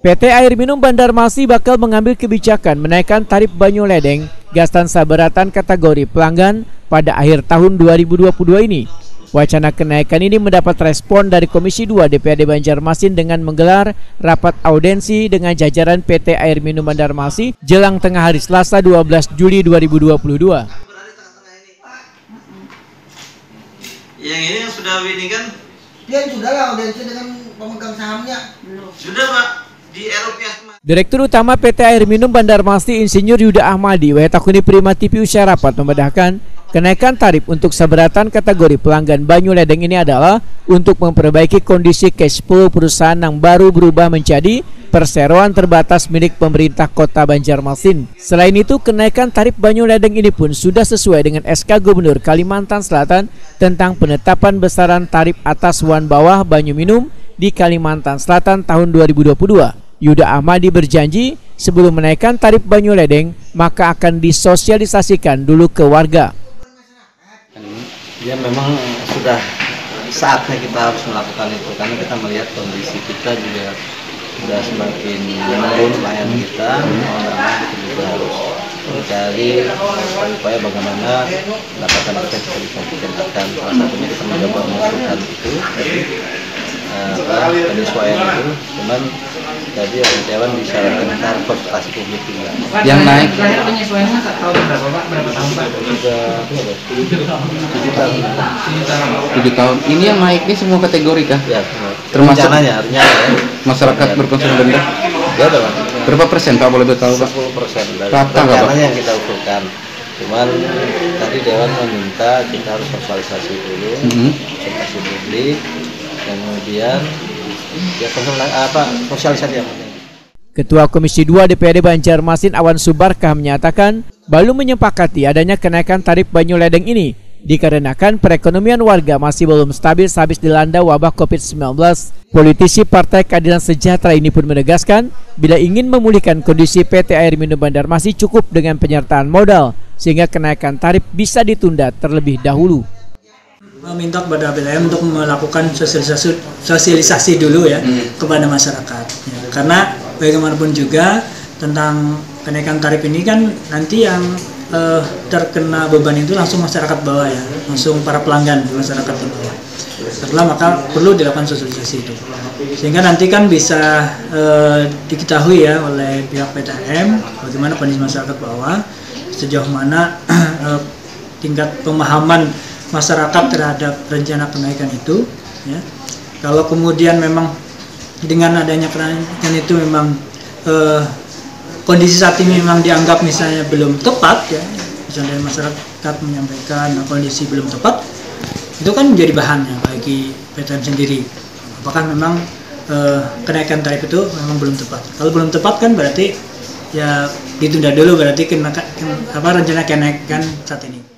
PT Air Minum Banjarmasin bakal mengambil kebijakan menaikkan tarif Banyu-Ledeng gas dan saberatan kategori pelanggan pada akhir tahun 2022 ini. Wacana kenaikan ini mendapat respon dari Komisi 2 DPRD Banjarmasin dengan menggelar rapat audensi dengan jajaran PT Air Minum Banjarmasin jelang tengah hari Selasa 12 Juli 2022. Yang ini yang sudah ini kan? Dia sudah lah audensi dengan pemegang sahamnya. Sudah Pak, di Eropa. Direktur Utama PT Air Minum Banjarmasin Insinyur Yuda Ahmadi Wetakuni Prima TV Usia Rapat membedakan kenaikan tarif untuk saberatan kategori pelanggan Banyu-Ledeng ini adalah untuk memperbaiki kondisi cash flow perusahaan yang baru berubah menjadi perseroan terbatas milik pemerintah Kota Banjarmasin. Selain itu, kenaikan tarif Banyu-Ledeng ini pun sudah sesuai dengan SK Gubernur Kalimantan Selatan tentang penetapan besaran tarif atas wan bawah banyu minum di Kalimantan Selatan tahun 2022. Yuda Ahmadi berjanji sebelum menaikkan tarif Banyu-Ledeng maka akan disosialisasikan dulu ke warga. Ya memang sudah saatnya kita harus melakukan itu karena kita melihat kondisi kita juga sudah semakin menurun pelayanan kita. Kita juga harus mencari upaya bagaimana pendapatan kita bisa ditingkatkan. Salah satunya kita mencoba melakukan itu penyesuaian itu. Cuman tadi Dewan disarankan kita harus konsultasi publik juga. Yang naik penyesuaiannya tahun berapa Pak? Berapa tahun Pak? 7 tahun. Ini yang naik ini semua kategori kah? Ya, termasuk rencananya ya. Masyarakat berkonsumsi rendah. Ya, Pak. Berapa persen Pak boleh tahu Pak? 10% dari Rata nggak, Pak? rencananya yang kita usulkan. Cuman tadi Dewan meminta kita harus sosialisasi dulu, konsultasi publik, kemudian ya sosialisasi yang penting. Ketua Komisi 2 DPRD Banjarmasin Awan Subarkah menyatakan belum menyepakati adanya kenaikan tarif Banyu-Ledeng ini dikarenakan perekonomian warga masih belum stabil habis dilanda wabah COVID-19. Politisi Partai Keadilan Sejahtera ini pun menegaskan bila ingin memulihkan kondisi PT Air Minum Banjarmasin cukup dengan penyertaan modal sehingga kenaikan tarif bisa ditunda terlebih dahulu. Meminta kepada PLN untuk melakukan sosialisasi dulu ya kepada masyarakat ya. Karena bagaimanapun juga tentang kenaikan tarif ini kan nanti yang terkena beban itu langsung masyarakat bawah ya, langsung para pelanggan masyarakat di bawah. Setelah maka perlu dilakukan sosialisasi itu sehingga nanti kan bisa diketahui ya oleh pihak PTM bagaimana kondisi masyarakat bawah, sejauh mana tingkat pemahaman masyarakat terhadap rencana kenaikan itu ya. Kalau kemudian memang dengan adanya kenaikan itu memang kondisi saat ini memang dianggap misalnya belum tepat ya, misalnya masyarakat menyampaikan kondisi belum tepat, itu kan menjadi bahannya bagi PTM sendiri apakah memang kenaikan tarif itu memang belum tepat. Kalau belum tepat kan berarti ya ditunda dulu, berarti rencana kenaikan saat ini.